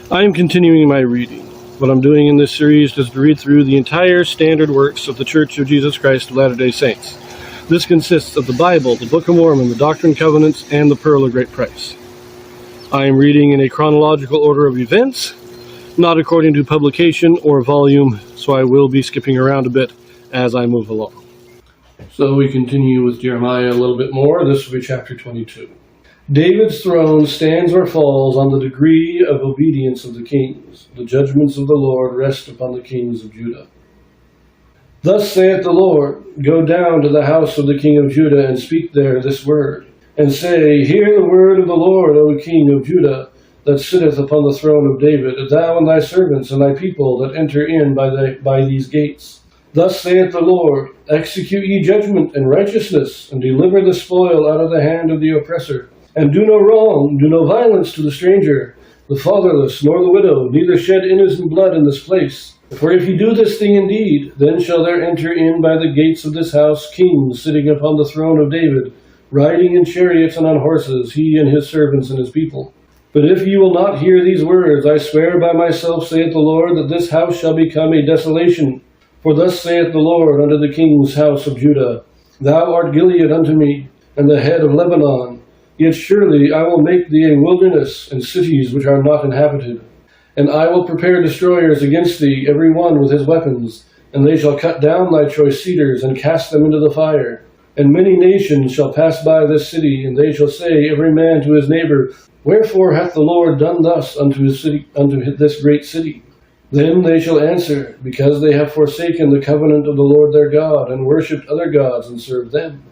I am continuing my reading. What I'm doing in this series is to read through the entire standard works of the Church of Jesus Christ of Latter-day Saints. This consists of the Bible, the Book of Mormon, the Doctrine and Covenants, and the Pearl of Great Price. I am reading in a chronological order of events, not according to publication or volume, so I will be skipping around a bit as I move along. So we continue with Jeremiah a little bit more. This will be chapter 22. David's throne stands or falls on the degree of obedience of the kings. The judgments of the Lord rest upon the kings of Judah. Thus saith the Lord, go down to the house of the king of Judah, and speak there this word, and say, Hear the word of the Lord, O king of Judah, that sitteth upon the throne of David, thou and thy servants and thy people that enter in by these gates. Thus saith the Lord, execute ye judgment and righteousness, and deliver the spoil out of the hand of the oppressor. And do no wrong, do no violence to the stranger, the fatherless, nor the widow, neither shed innocent blood in this place. For if ye do this thing indeed, then shall there enter in by the gates of this house kings sitting upon the throne of David, riding in chariots and on horses, he and his servants and his people. But if ye will not hear these words, I swear by myself, saith the Lord, that this house shall become a desolation. For thus saith the Lord unto the king's house of Judah, Thou art Gilead unto me, and the head of Lebanon. Yet surely I will make thee a wilderness, and cities which are not inhabited. And I will prepare destroyers against thee, every one with his weapons, and they shall cut down thy choice cedars, and cast them into the fire. And many nations shall pass by this city, and they shall say, every man to his neighbor, Wherefore hath the Lord done thus unto this great city? Then they shall answer, Because they have forsaken the covenant of the Lord their God, and worshipped other gods, and served them.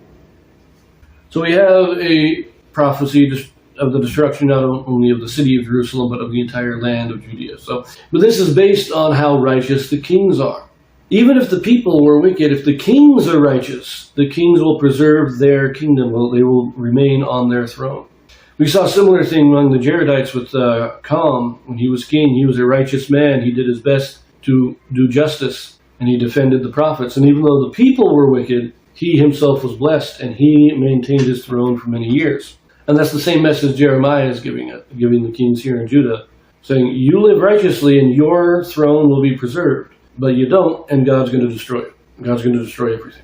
So we have a prophecy of the destruction not only of the city of Jerusalem, but of the entire land of Judea. But this is based on how righteous the kings are. Even if the people were wicked, if the kings are righteous, the kings will preserve their kingdom. They will remain on their throne. We saw a similar thing among the Jaredites with Calm. When he was king, he was a righteous man. He did his best to do justice, and he defended the prophets. And even though the people were wicked, he himself was blessed, and he maintained his throne for many years. And that's the same message Jeremiah is giving the kings here in Judah, saying, you live righteously and your throne will be preserved, but you don't, and God's going to destroy it. God's going to destroy everything.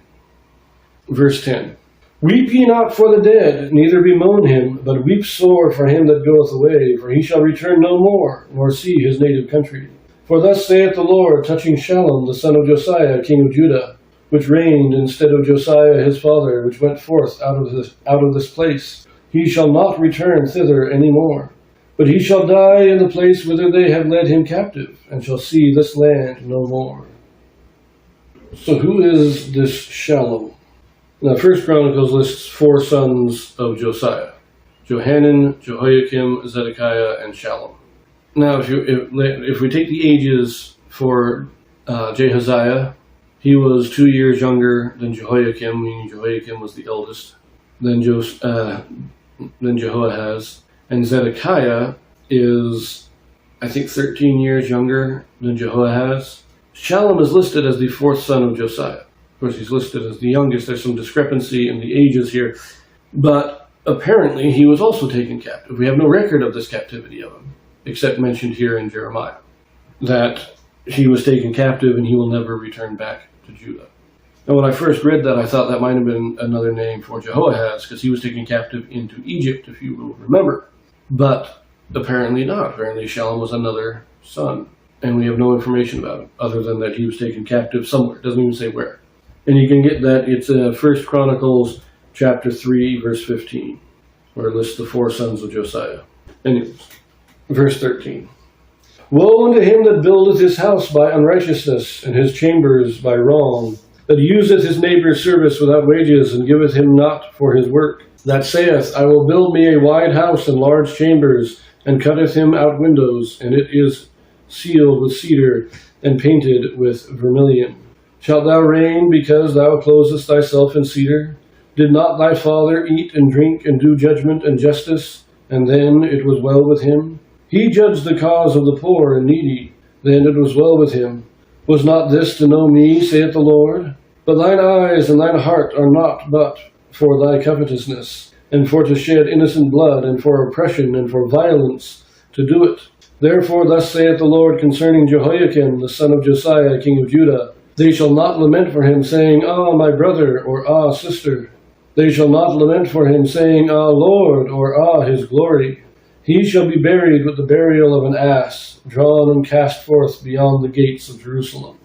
Verse 10, Weep ye not for the dead, neither bemoan him, but weep sore for him that goeth away, for he shall return no more, nor see his native country. For thus saith the Lord, touching Shallum, the son of Josiah, king of Judah, which reigned instead of Josiah his father, which went forth out of this place. He shall not return thither any more, but he shall die in the place whither they have led him captive, and shall see this land no more. So who is this Shallum? Now, First Chronicles lists 4 sons of Josiah: Johanan, Jehoiakim, Zedekiah, and Shallum. Now, if we take the ages for Jehaziah, he was 2 years younger than Jehoiakim, meaning Jehoiakim was the eldest. Then Jehoahaz. And Zedekiah is, I think, 13 years younger than Jehoahaz. Shallum is listed as the 4th son of Josiah. Of course, he's listed as the youngest. There's some discrepancy in the ages here. But apparently, he was also taken captive. We have no record of this captivity of him, except mentioned here in Jeremiah, that he was taken captive and he will never return back to Judah. And when I first read that, I thought that might have been another name for Jehoahaz, because he was taken captive into Egypt, if you will remember. But apparently not. Apparently Shallum was another son, and we have no information about him, other than that he was taken captive somewhere. It doesn't even say where. And you can get that. It's 1 Chronicles chapter 3, verse 15, where it lists the 4 sons of Josiah. Anyways, verse 13. Woe unto him that buildeth his house by unrighteousness, and his chambers by wrong, that useth his neighbor's service without wages, and giveth him not for his work. That saith, I will build me a wide house and large chambers, and cutteth him out windows, and it is sealed with cedar, and painted with vermilion. Shalt thou reign because thou closest thyself in cedar? Did not thy father eat and drink and do judgment and justice, and then it was well with him? He judged the cause of the poor and needy, then it was well with him. Was not this to know me, saith the Lord? But thine eyes and thine heart are not but for thy covetousness, and for to shed innocent blood, and for oppression, and for violence, to do it. Therefore thus saith the Lord concerning Jehoiakim, the son of Josiah, king of Judah, they shall not lament for him, saying, Ah, my brother, or Ah, sister. They shall not lament for him, saying, Ah, Lord, or Ah, his glory. He shall be buried with the burial of an ass, drawn and cast forth beyond the gates of Jerusalem.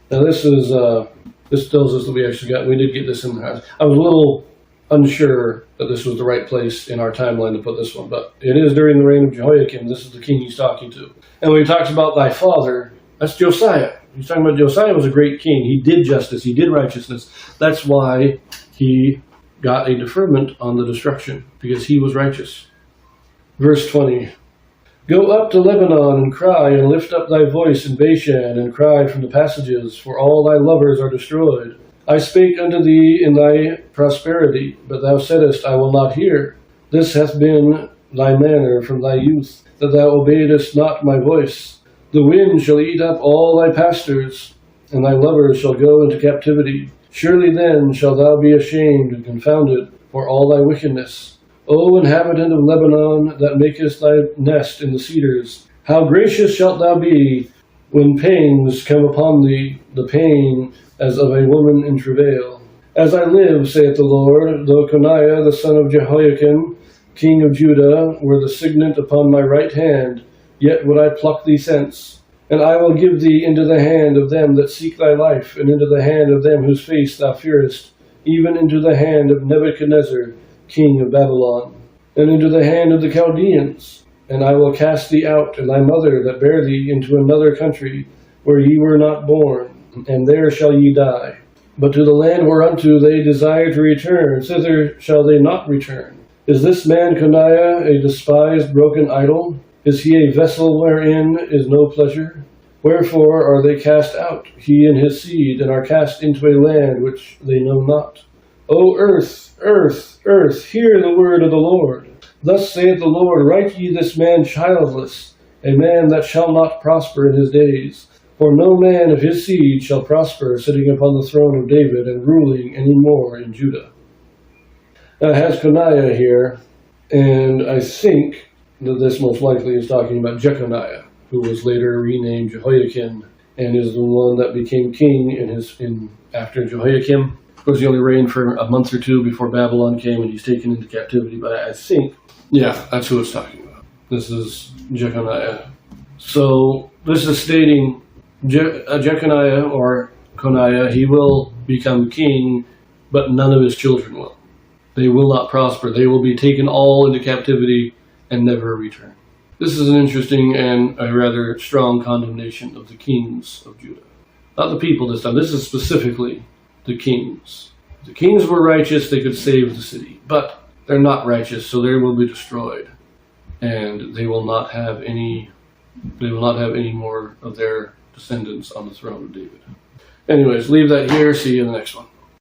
Now this tells us that we did get this in the house. I was a little unsure that this was the right place in our timeline to put this one, but it is during the reign of Jehoiakim. This is the king he's talking to. And when he talks about thy father, that's Josiah. He's talking about Josiah was a great king. He did justice. He did righteousness. That's why he got a deferment on the destruction, because he was righteous. Verse 20. Go up to Lebanon and cry, and lift up thy voice in Bashan, and cry from the passages, for all thy lovers are destroyed. I spake unto thee in thy prosperity, but thou saidst, I will not hear. This hath been thy manner from thy youth, that thou obeyedst not my voice. The wind shall eat up all thy pastors, and thy lovers shall go into captivity. Surely then shalt thou be ashamed and confounded for all thy wickedness. O inhabitant of Lebanon, that makest thy nest in the cedars, how gracious shalt thou be when pangs come upon thee, the pain as of a woman in travail. As I live, saith the Lord, though Coniah the son of Jehoiakim, king of Judah, were the signet upon my right hand, yet would I pluck thee thence. And I will give thee into the hand of them that seek thy life, and into the hand of them whose face thou fearest, even into the hand of Nebuchadnezzar, king of Babylon, and into the hand of the Chaldeans. And I will cast thee out, and thy mother that bare thee, into another country, where ye were not born, and there shall ye die. But to the land whereunto they desire to return, thither shall they not return. Is this man Coniah a despised broken idol? Is he a vessel wherein is no pleasure? Wherefore are they cast out, he and his seed, and are cast into a land which they know not? O earth, earth, earth, hear the word of the Lord. Thus saith the Lord, write ye this man childless, a man that shall not prosper in his days. For no man of his seed shall prosper, sitting upon the throne of David and ruling any more in Judah. Now it has Coniah here, and I think that this most likely is talking about Jeconiah, who was later renamed Jehoiakim, and is the one that became king after Jehoiakim. Of course, he only reigned for a month or two before Babylon came, and he's taken into captivity. But I think, that's who it's talking about. This is Jeconiah. So this is stating Jeconiah or Coniah, he will become king, but none of his children will. They will not prosper. They will be taken all into captivity and never return. This is an interesting and a rather strong condemnation of the kings of Judah. Not the people this time. This is specifically the kings. If the kings were righteous, they could save the city. But they're not righteous, so they will be destroyed. And they will not have any more of their descendants on the throne of David. Anyways, leave that here. See you in the next one.